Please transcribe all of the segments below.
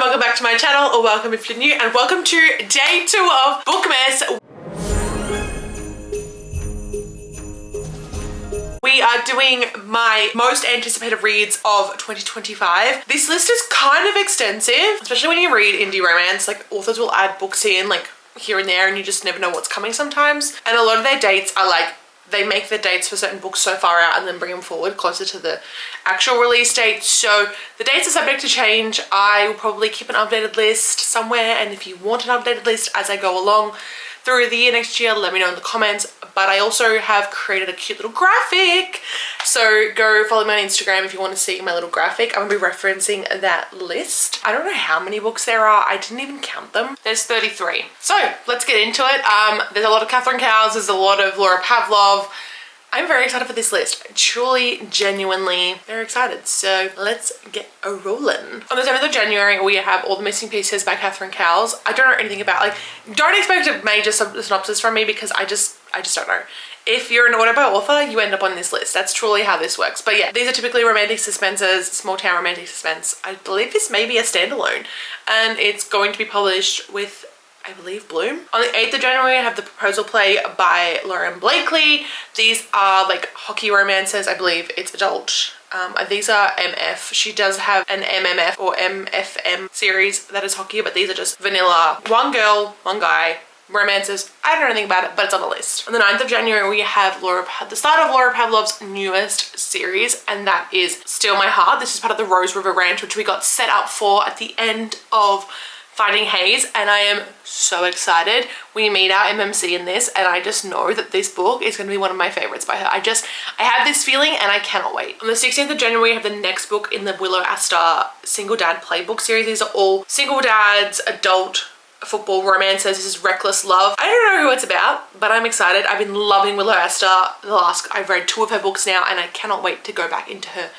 welcome back to my channel, or welcome if you're new, and welcome to day 2 of BOOKMAS. We are doing my most anticipated reads of 2025. This list is kind of extensive, especially when you read indie romance. Like, authors will add books in like here and there and you just never know what's coming sometimes. And a lot of their dates are like, they make the dates for certain books so far out and then bring them forward closer to the actual release date. So the dates are subject to change. I will probably keep an updated list somewhere, and if you want an updated list as I go along through the year next year, let me know in the comments. But I also have created a cute little graphic, so go follow me on Instagram if you want to see my little graphic. I'm gonna be referencing that list. I don't know how many books there are. I didn't even count them. There's 33. So let's get into it. There's a lot of Catherine Cowles, there's a lot of Laura Pavlov. I'm very excited for this list. Truly, genuinely very excited. So let's get a rolling. On the 7th of January, we have All the Missing Pieces by Catherine Cowles. I don't know anything about, like, don't expect a major synopsis from me because I just don't know. If you're an auto author, you end up on this list. That's truly how this works. But yeah, these are typically romantic suspenses, small town romantic suspense. I believe this may be a standalone, and it's going to be published with, I believe, Bloom. On the 8th of January, I have The Proposal Play by Lauren Blakely. These are like hockey romances. I believe it's adult. These are MF. She does have an MMF or MFM series that is hockey, but these are just vanilla. One girl, one guy, romances. I don't know anything about it, but it's on the list. On the 9th of January, we have the start of Laura Pavlov's newest series, and that is Steal My Heart. This is part of the Rose River Ranch, which we got set up for at the end of Finding Hayes, and I am so excited. We meet our MMC in this, and I just know that this book is going to be one of my favorites by her. I have this feeling and I cannot wait. On the 16th of January, we have the next book in the Willow Astor Single Dad Playbook series. These are all single dads, adult football romances. This is Reckless Love. I don't know who it's about, but I'm excited. I've been loving Willow Astor. I've read 2 of her books now, and I cannot wait to go back into her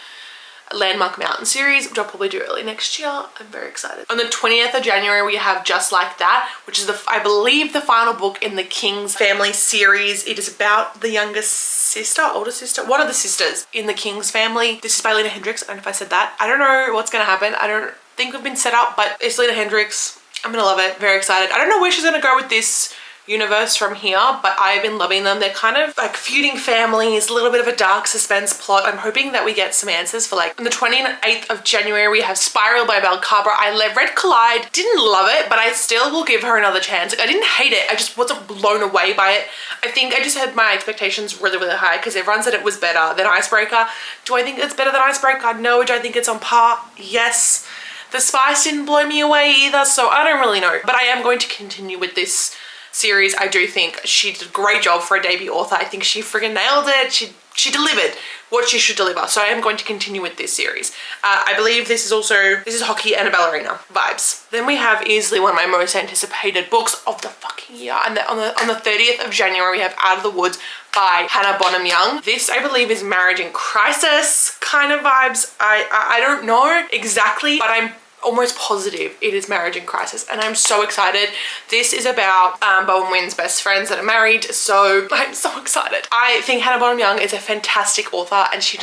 Landmark Mountain series, which I'll probably do early next year. I'm very excited. On the 20th of January, we have Just Like That, which is I believe the final book in the King's family series. It is about the youngest sister, older sister, one of the sisters in the King's family. This is by Lena Hendricks. I don't know if I said that. I don't know what's gonna happen. I don't think we've been set up, but it's Lena Hendricks. I'm gonna love it. Very excited. I don't know where she's gonna go with this universe from here, but I've been loving them. They're kind of like feuding families, a little bit of a dark suspense plot. I'm hoping that we get some answers for like. On the 28th of January, we have Spiral by Belle Cabra. I read Collide, didn't love it, but I still will give her another chance. Like, I didn't hate it, I just wasn't blown away by it. I think I just had my expectations really, really high because everyone said it was better than Icebreaker. Do I think it's better than Icebreaker? No. Do I think it's on par? Yes. The spice didn't blow me away either, so I don't really know. But I am going to continue with this series. I do think she did a great job for a debut author. I think she friggin' nailed it. She delivered what she should deliver. So I am going to continue with this series. I believe this is hockey and a ballerina vibes. Then we have easily one of my most anticipated books of the fucking year. And on the 30th of January, we have Out of the Woods by Hannah Bonham Young. This, I believe, is Marriage in Crisis kind of vibes. I don't know exactly, but I'm almost positive it is Marriage in Crisis, and I'm so excited. This is about Bo and Wynn's best friends that are married, so I'm so excited. I think Hannah Bonham Young is a fantastic author, and she's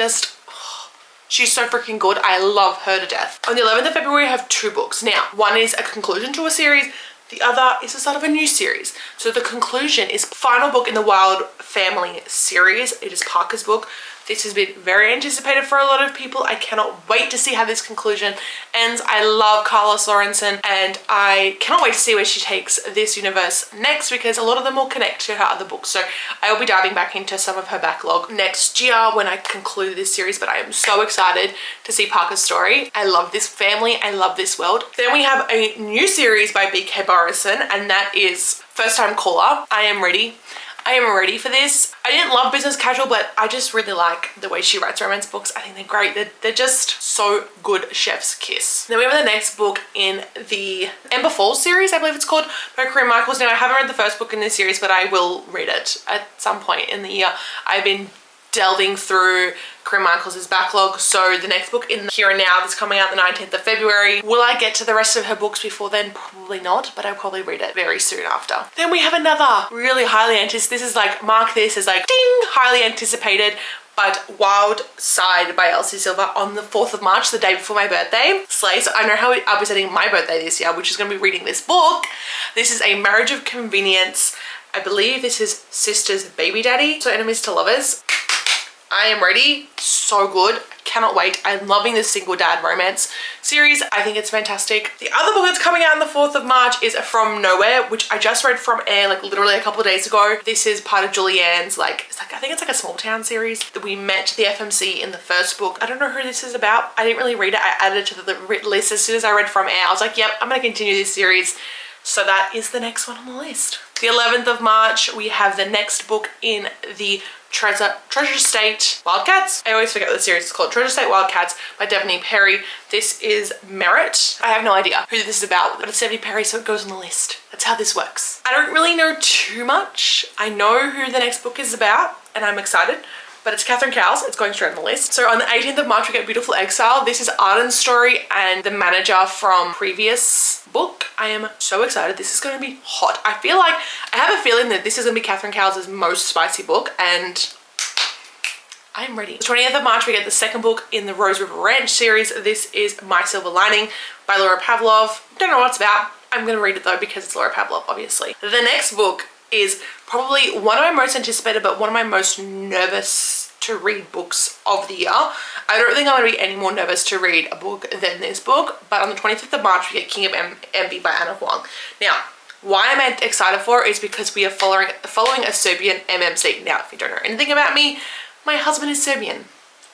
so freaking good. I love her to death. On the 11th of February, I have 2 books. Now, one is a conclusion to a series, the other is the start of a new series. So the conclusion is final book in the Wild Family series. It is Parker's book. This has been very anticipated for a lot of people. I cannot wait to see how this conclusion ends. I love Carla Sorensen, and I cannot wait to see where she takes this universe next, because a lot of them will connect to her other books. So I will be diving back into some of her backlog next year when I conclude this series, but I am so excited to see Parker's story. I love this family. I love this world. Then we have a new series by B.K. Borison, and that is First Time Caller. I am ready. I am ready for this. I didn't love Business Casual, but I just really like the way she writes romance books. I think they're great. They're just so good. Chef's kiss. Then we have the next book in the Ember Falls series, I believe it's called, by Corinne Michaels. Now, I haven't read the first book in this series, but I will read it at some point in the year. I've been delving through Corinne Michaels' backlog, so the next book in the Here and Now that's coming out the 19th of February. Will I get to the rest of her books before then? Probably not, but I'll probably read it very soon after. Then we have another really highly anticipated, this is like, mark this as like, ding, highly anticipated but Wild Side by Elsie Silver on the 4th of March, the day before my birthday. Slay. So I know how I'll be setting my birthday this year, which is going to be reading this book. This is A Marriage of Convenience. I believe this is Sister's Baby Daddy. So enemies to lovers. I am ready. So good. Cannot wait. I'm loving this single dad romance series. I think it's fantastic. The other book that's coming out on the 4th of March is From Nowhere, which I just read from air like literally a couple of days ago. This is part of Julianne's I think it's like a small town series. We met the FMC in the first book. I don't know who this is about. I didn't really read it. I added it to the list as soon as I read From Air. I was like, yep, I'm gonna continue this series. So that is the next one on the list. The 11th of March, we have the next book in the Treasure State Wildcats. I always forget what the series is called. Treasure State Wildcats by Stephanie Perry. This is Merit. I have no idea who this is about, but it's Stephanie Perry, so it goes on the list. That's how this works. I don't really know too much. I know who the next book is about, and I'm excited. But it's Catherine Cowles. It's going straight on the list. So on the 18th of March, we get Beautiful Exile. This is Arden's story and the manager from previous book. I am so excited. This is going to be hot. I have a feeling that this is going to be Catherine Cowles' most spicy book, and I'm ready. The 20th of March, we get the second book in the Rose River Ranch series. This is My Silver Lining by Laura Pavlov. Don't know what it's about. I'm going to read it though because it's Laura Pavlov, obviously. The next book is probably one of my most anticipated, but one of my most nervous to read books of the year. I don't think I'm going to be any more nervous to read a book than this book, but on the 25th of March, we get King of Envy by Anna Huang. Now, why am I excited for it is because we are following a Serbian MMC. Now, if you don't know anything about me, my husband is Serbian.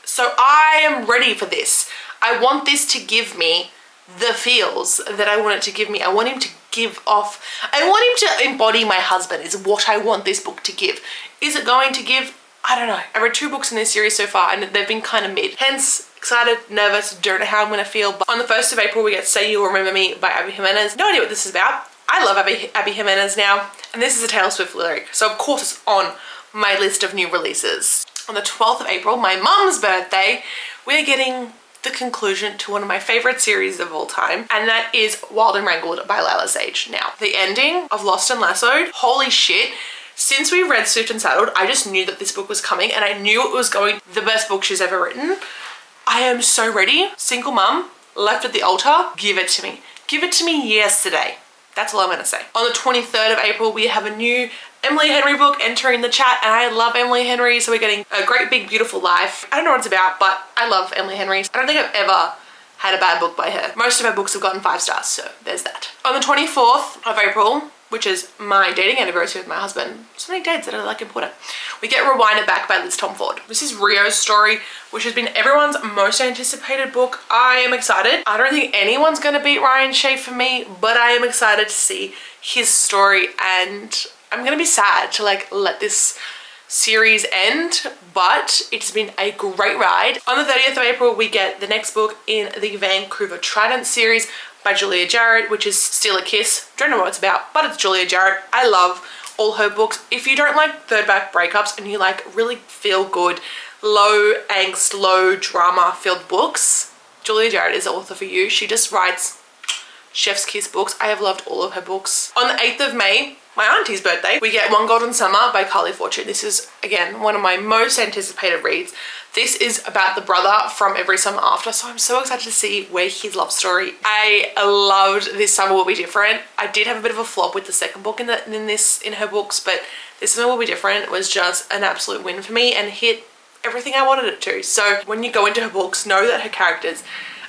So I am ready for this. I want this to give me the feels that I want it to give me. I want him to give off, I want him to embody my husband is what I want this book to give. Is it going to give? I don't know. I read 2 books in this series so far and they've been kind of mid. Hence, excited, nervous, don't know how I'm going to feel. But on the 1st of April, we get Say You'll Remember Me by Abby Jimenez. No idea what this is about. I love Abby Jimenez now. And this is a Taylor Swift lyric. So of course it's on my list of new releases. On the 12th of April, my mum's birthday, we're getting the conclusion to one of my favorite series of all time, and that is Wild and Wrangled by Lila Sage. Now, the ending of Lost and Lassoed, holy shit. Since we read Swift and Saddled, I just knew that this book was coming and I knew it was going the best book she's ever written. I am so ready. Single mum, left at the altar, give it to me. Give it to me yesterday. That's all I'm gonna say. On the 23rd of April, we have a new Emily Henry book entering the chat, and I love Emily Henry, so we're getting A Great Big Beautiful Life. I don't know what it's about, but I love Emily Henry. I don't think I've ever had a bad book by her. Most of her books have gotten 5 stars, so there's that. On the 24th of April, which is my dating anniversary with my husband, so many dates that are like important, we get Rewind It Back by Liz Tomford. This is Rio's story, which has been everyone's most anticipated book. I am excited. I don't think anyone's gonna beat Ryan Shea for me, but I am excited to see his story, and I'm gonna be sad to let this series end, but it's been a great ride. On the 30th of April, we get the next book in the Vancouver Trident series by Julia Jarrett, which is Steal a Kiss. Don't know what it's about, but it's Julia Jarrett. I love all her books. If you don't like third back breakups and you like really feel good, low angst, low drama filled books, Julia Jarrett is the author for you. She just writes chef's kiss books. I have loved all of her books. On the 8th of May, my auntie's birthday, we get One Golden Summer by Carly Fortune. This is, again, one of my most anticipated reads. This is about the brother from Every Summer After, so I'm so excited to see where his love story. I loved This Summer Will Be Different. I did have a bit of a flop with the second book in her books, but This Summer Will Be Different was just an absolute win for me and hit everything I wanted it to. So when you go into her books, know that her characters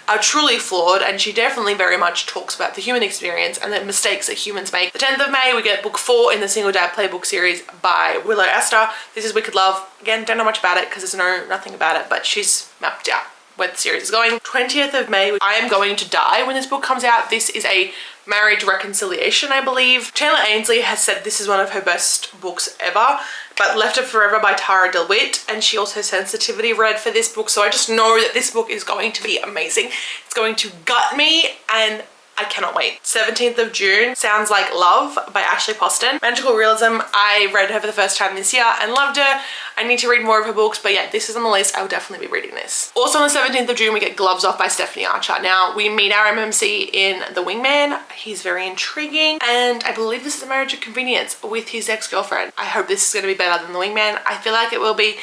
are truly flawed, and she definitely very much talks about the human experience and the mistakes that humans make. The 10th of May, we get book 4 in the Single Dad Playbook series by Willow Astor. This is Wicked Love. Again, don't know much about it because there's nothing about it, but she's mapped out where the series is going. 20th of May, I Am Going to Die when this book comes out. This is a marriage reconciliation, I believe. Chandler Ainsley has said this is one of her best books ever, but Left It Forever by Tara DeWitt, and she also Sensitivity read for this book, so I just know that this book is going to be amazing. It's going to gut me, and I cannot wait. 17th of June, Sounds Like Love by Ashley Poston. Magical Realism, I read her for the first time this year and loved her. I need to read more of her books, but yeah, this is on the list. I will definitely be reading this. Also on the 17th of June, we get Gloves Off by Stephanie Archer. Now, we meet our MMC in The Wingman. He's very intriguing, and I believe this is a marriage of convenience with his ex-girlfriend. I hope this is going to be better than The Wingman. I feel like it will be.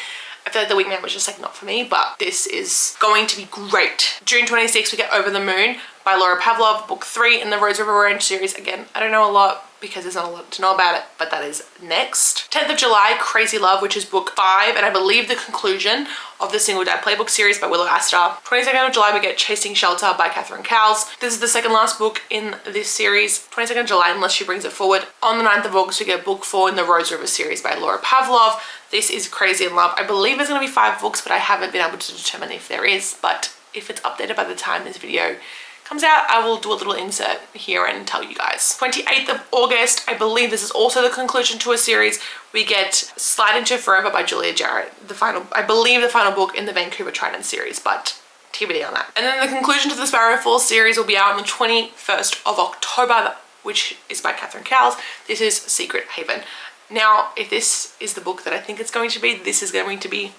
I feel like the Wingman was just like not for me, but this is going to be great. June 26th, we get Over the Moon by Laura Pavlov, book 3 in the Rose River Range series. Again, I don't know a lot because there's not a lot to know about it, but that is next. 10th of July, Crazy Love, which is book 5, and I believe the conclusion of the Single Dad Playbook series by Willow Astor. 22nd of July, we get Chasing Shelter by Catherine Cowles. This is the second last book in this series. 22nd of July, unless she brings it forward. On the 9th of August, we get book 4 in the Rose River series by Laura Pavlov. This is Crazy in Love. I believe there's going to be 5 books, but I haven't been able to determine if there is. But if it's updated by the time this video comes out, I will do a little insert here and tell you guys. 28th of August, I believe this is also the conclusion to a series. We get Slide Into Forever by Julia Jarrett. I believe the final book in the Vancouver Trident series, but TBD on that. And then the conclusion to the Sparrow Falls series will be out on the 21st of October, which is by Catherine Cowles. This is Secret Haven. Now, if this is the book that I think it's going to be, this is going to be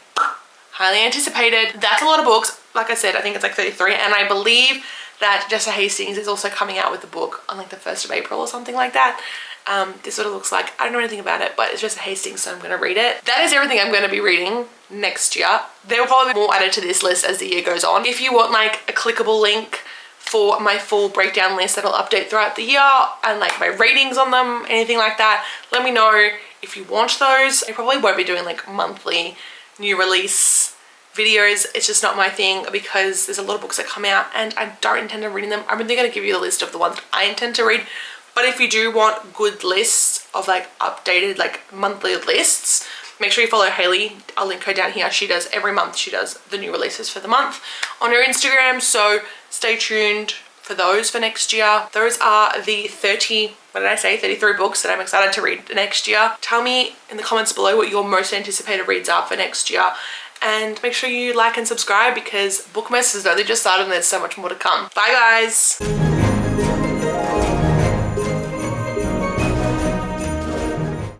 highly anticipated. That's a lot of books. Like I said, I think it's like 33, and I believe that Jessa Hastings is also coming out with the book on like the 1st of April or something like that. This sort of looks like, I don't know anything about it, but it's Jessa Hastings, so I'm going to read it. That is everything I'm going to be reading next year. There will probably be more added to this list as the year goes on. If you want like a clickable link for my full breakdown list that'll update throughout the year and like my ratings on them, anything like that, let me know if you want those. I probably won't be doing like monthly new release videos. It's just not my thing because there's a lot of books that come out and I don't intend on reading them. I'm only going to give you the list of the ones I intend to read. But if you do want good lists of like updated like monthly lists, make sure you follow Hayley. I'll link her down here. She does every month. She does the new releases for the month on her Instagram. So stay tuned for those for next year. Those are the 33 books that I'm excited to read next year. Tell me in the comments below what your most anticipated reads are for next year. And make sure you like and subscribe because BOOKMAS has only just started and there's so much more to come. Bye guys!